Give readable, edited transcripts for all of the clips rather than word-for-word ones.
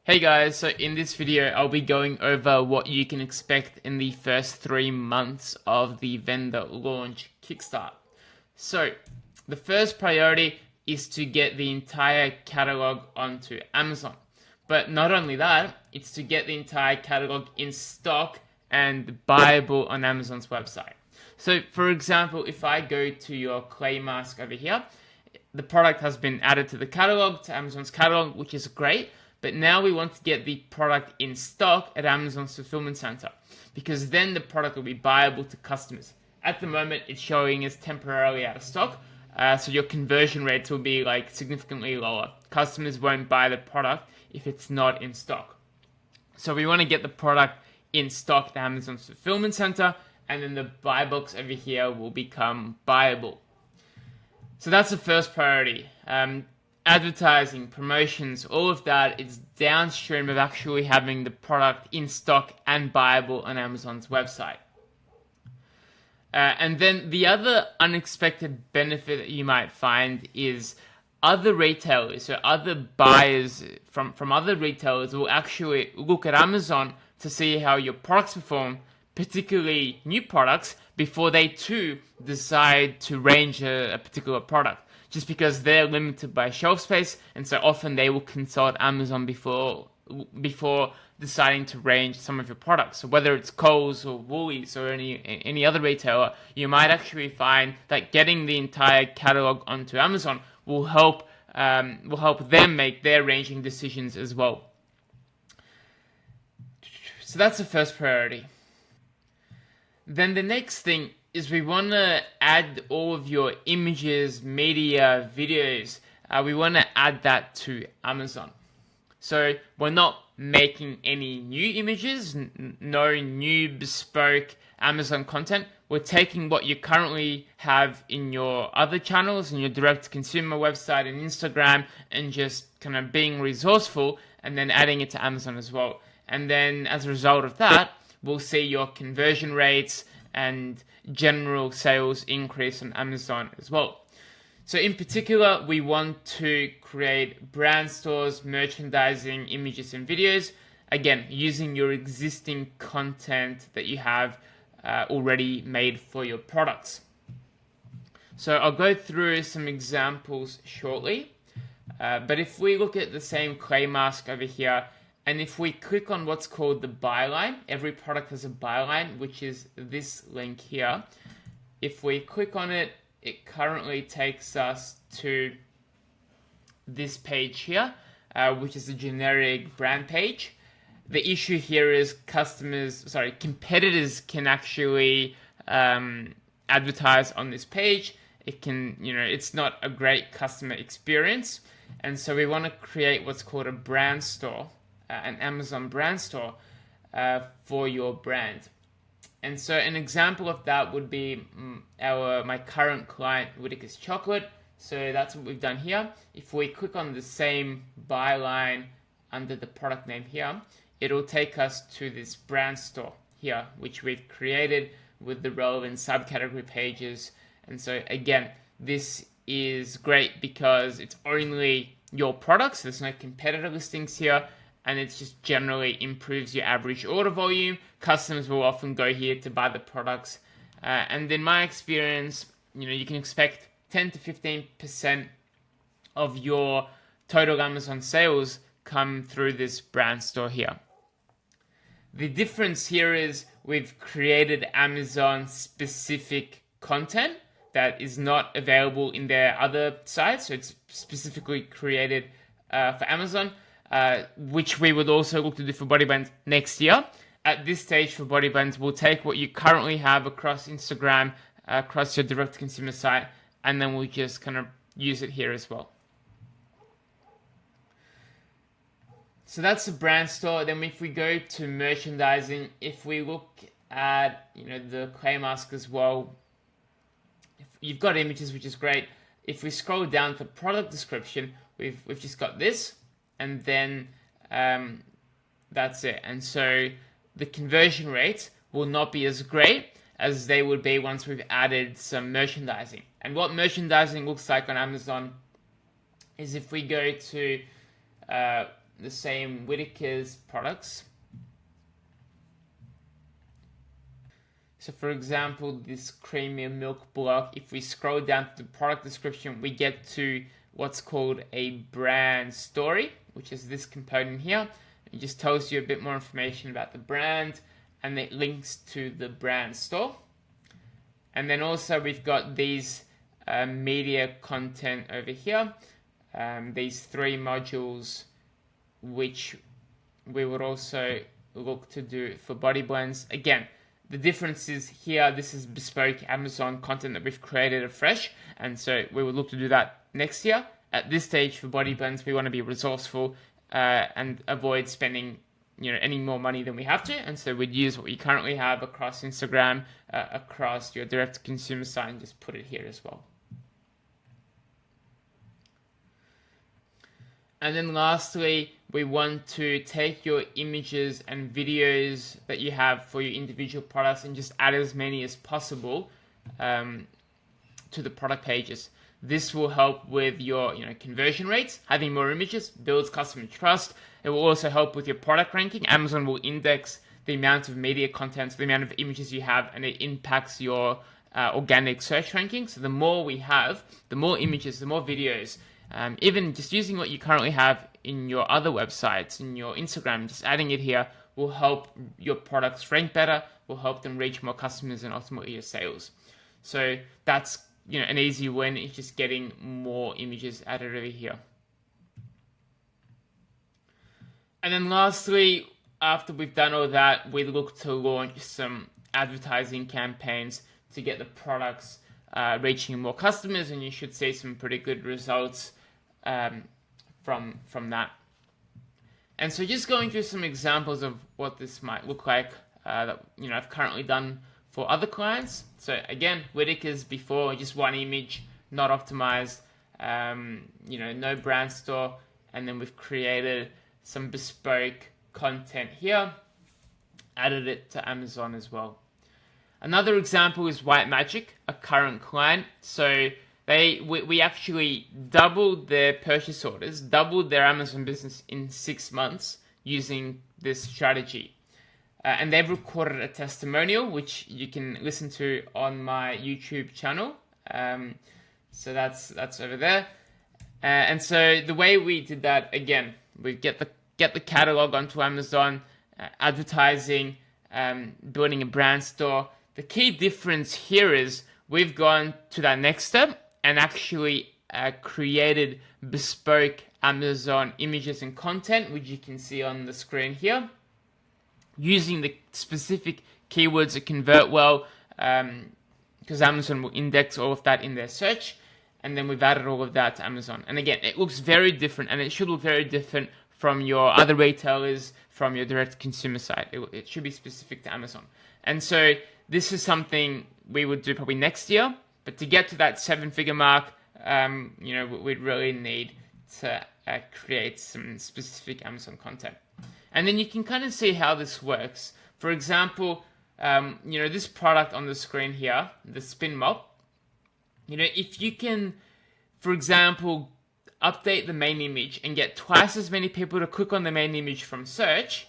Hey guys, so in this video I'll be going over what you can expect in the first 3 months of the vendor launch kickstart. So the first priority is to get the entire catalog onto Amazon. But not only that, it's to get the entire catalog in stock and buyable on Amazon's website. So for example, if I go to your clay mask over here, the product has been added to the catalog, to Amazon's catalog, which is great. But now we want to get the product in stock at Amazon's fulfillment center, because then the product will be buyable to customers. At the moment, it's showing as temporarily out of stock, so your conversion rates will be like significantly lower. Customers won't buy the product if it's not in stock. So we want to get the product in stock at Amazon's fulfillment center, and then the buy box over here will become buyable. So that's the first priority. Advertising, promotions, all of that is downstream of actually having the product in stock and buyable on Amazon's website. And then the other unexpected benefit that you might find is other retailers, so other buyers from other retailers will actually look at Amazon to see how your products perform, particularly new products, before they too decide to range a particular product. Just because they're limited by shelf space, and so often they will consult Amazon before deciding to range some of your products. So whether it's Coles or Woolies or any other retailer, you might actually find that getting the entire catalog onto Amazon will help them make their ranging decisions as well. So that's the first priority. Then the next thing is we want to add all of your images, media, videos. We want to add that to Amazon. So we're not making any new images, no new bespoke Amazon content. We're taking what you currently have in your other channels, in your direct-to-consumer website and Instagram, and just kind of being resourceful and then adding it to Amazon as well. And then as a result of that, we'll see your conversion rates and general sales increase on Amazon as well. So in particular, we want to create brand stores, merchandising, images and videos, again, using your existing content that you have already made for your products. So I'll go through some examples shortly, but if we look at the same clay mask over here, and if we click on what's called the byline, every product has a byline, which is this link here. If we click on it, it currently takes us to this page here, which is a generic brand page. The issue here is competitors can actually advertise on this page. It's not a great customer experience. And so we want to create what's called a brand store. An Amazon brand store for your brand. And so an example of that would be my current client, Whittaker's Chocolate. So that's what we've done here. If we click on the same byline under the product name here, it'll take us to this brand store here, which we've created with the relevant subcategory pages. And so again, this is great because it's only your products. There's no competitor listings here. And it just generally improves your average order volume. Customers will often go here to buy the products. And in my experience, you can expect 10 to 15% of your total Amazon sales come through this brand store here. The difference here is we've created Amazon specific content that is not available in their other sites. So it's specifically created for Amazon. Which we would also look to do for Body Blends next year. At this stage for Body Blends, we'll take what you currently have across Instagram, across your direct-to-consumer site, and then we'll just kind of use it here as well. So that's the brand store. Then if we go to merchandising, if we look at the clay mask as well, you've got images, which is great. If we scroll down to product description, we've just got this. And then that's it. And so the conversion rates will not be as great as they would be once we've added some merchandising. And what merchandising looks like on Amazon is if we go to the same Whittaker's products. So for example, this creamy milk block, if we scroll down to the product description, we get to what's called a brand story, which is this component here. It just tells you a bit more information about the brand, and it links to the brand store. And then also we've got these media content over here, these 3 modules, which we would also look to do for body blends. Again, the difference is here, this is bespoke Amazon content that we've created afresh, and so we would look to do that next year. At this stage for body blends, we want to be resourceful and avoid spending any more money than we have to, and so we'd use what we currently have across Instagram, across your direct to consumer site, and just put it here as well. And then lastly, we want to take your images and videos that you have for your individual products and just add as many as possible to the product pages. This will help with your conversion rates. Having more images builds customer trust. It will also help with your product ranking. Amazon will index the amount of media content, the amount of images you have, and it impacts your organic search ranking. So the more we have, the more images, the more videos, even just using what you currently have in your other websites, in your Instagram, just adding it here will help your products rank better, will help them reach more customers and ultimately your sales. So that's an easy win. It's just getting more images added over here. And then lastly, after we've done all that, we look to launch some advertising campaigns to get the products reaching more customers, and you should see some pretty good results from that. And so just going through some examples of what this might look like that I've currently done for other clients. So again, Whittaker's before, just one image, not optimized, no brand store, and then we've created some bespoke content here, added it to Amazon as well. Another example is White Magic, a current client. So we actually doubled their purchase orders, doubled their Amazon business in 6 months using this strategy. And they've recorded a testimonial, which you can listen to on my YouTube channel. So that's over there. And so the way we did that, again, we get the catalog onto Amazon, advertising, building a brand store. The key difference here is we've gone to that next step and actually created bespoke Amazon images and content, which you can see on the screen here, using the specific keywords that convert well, because Amazon will index all of that in their search. And then we've added all of that to Amazon. And again, it looks very different, and it should look very different from your other retailers, from your direct consumer site. It should be specific to Amazon. And so this is something we would do probably next year. But to get to that 7-figure mark, we'd really need to create some specific Amazon content. And then you can kind of see how this works. For example, this product on the screen here, the Spin Mop, if you can, for example, update the main image and get twice as many people to click on the main image from search,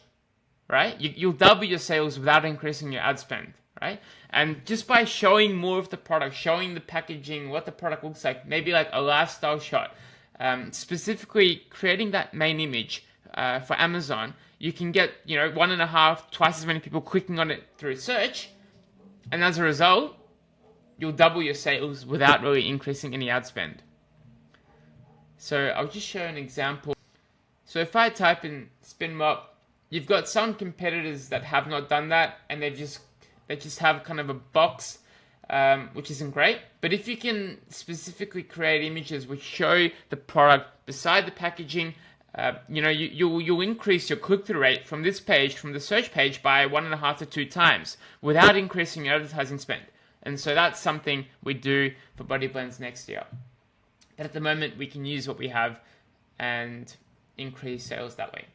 right? You'll double your sales without increasing your ad spend, right? And just by showing more of the product, showing the packaging, what the product looks like, maybe like a lifestyle shot, specifically creating that main image for Amazon, you can get 1.5, twice as many people clicking on it through search, and as a result, you'll double your sales without really increasing any ad spend. So I'll just show an example. So if I type in Spin Mop, you've got some competitors that have not done that, and they just have kind of a box, which isn't great. But if you can specifically create images which show the product beside the packaging, you'll increase your click-through rate from this page, from the search page, by 1.5 to 2 times without increasing your advertising spend. And so that's something we do for Body Blends next year. But at the moment, we can use what we have and increase sales that way.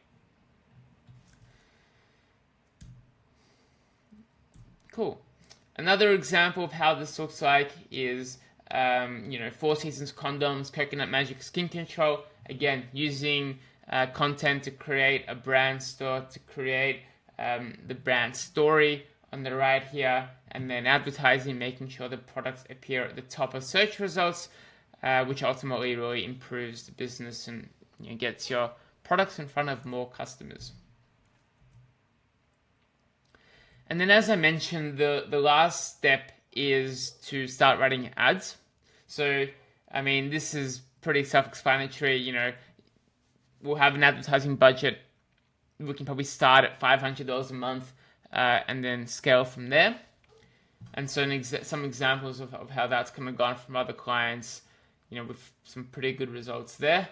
Cool. Another example of how this looks like is, Four Seasons condoms, Coconut Magic skin control. Again, using content to create a brand store, to create the brand story on the right here, and then advertising, making sure the products appear at the top of search results, which ultimately really improves the business and gets your products in front of more customers. And then, as I mentioned, the last step is to start writing ads. So, I mean, this is pretty self-explanatory. We'll have an advertising budget. We can probably start at $500 a month and then scale from there. And so some examples of how that's kind of gone from other clients, with some pretty good results there.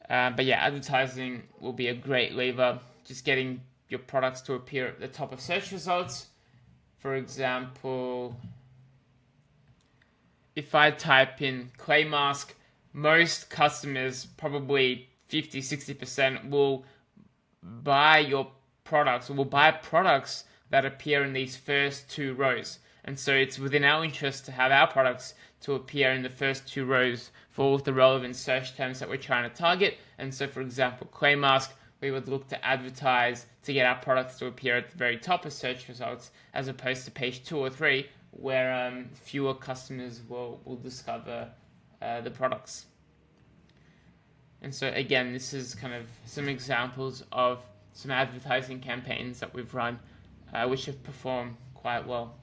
But yeah, advertising will be a great lever, just getting your products to appear at the top of search results. For example, if I type in clay mask, most customers, probably 50-60%, will buy your products, or will buy products that appear in these first two rows. And so it's within our interest to have our products to appear in the first two rows for all of the relevant search terms that we're trying to target. And so, for example, clay mask, we would look to advertise to get our products to appear at the very top of search results, as opposed to page 2 or 3, where fewer customers will discover the products. And so again, this is kind of some examples of some advertising campaigns that we've run, which have performed quite well.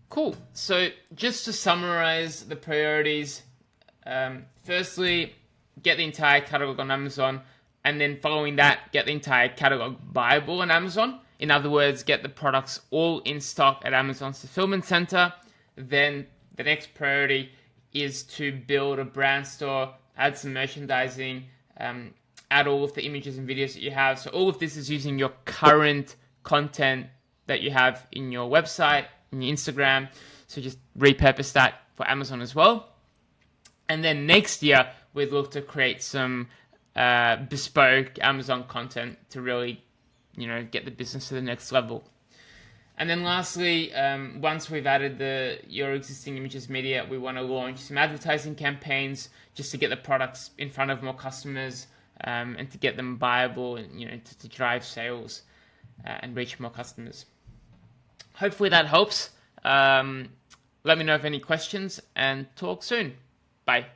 Cool. So just to summarize the priorities, firstly, get the entire catalog on Amazon, and then following that, get the entire catalog buyable on Amazon. In other words, get the products all in stock at Amazon's fulfillment center. Then the next priority is to build a brand store, add some merchandising, add all of the images and videos that you have. So all of this is using your current content that you have in your website, in your Instagram. So just repurpose that for Amazon as well. And then next year, we'd look to create some bespoke Amazon content to really, get the business to the next level. And then lastly, once we've added your existing images media, we want to launch some advertising campaigns just to get the products in front of more customers and to get them buyable and to drive sales and reach more customers. Hopefully that helps. Let me know if any questions, and talk soon. Bye.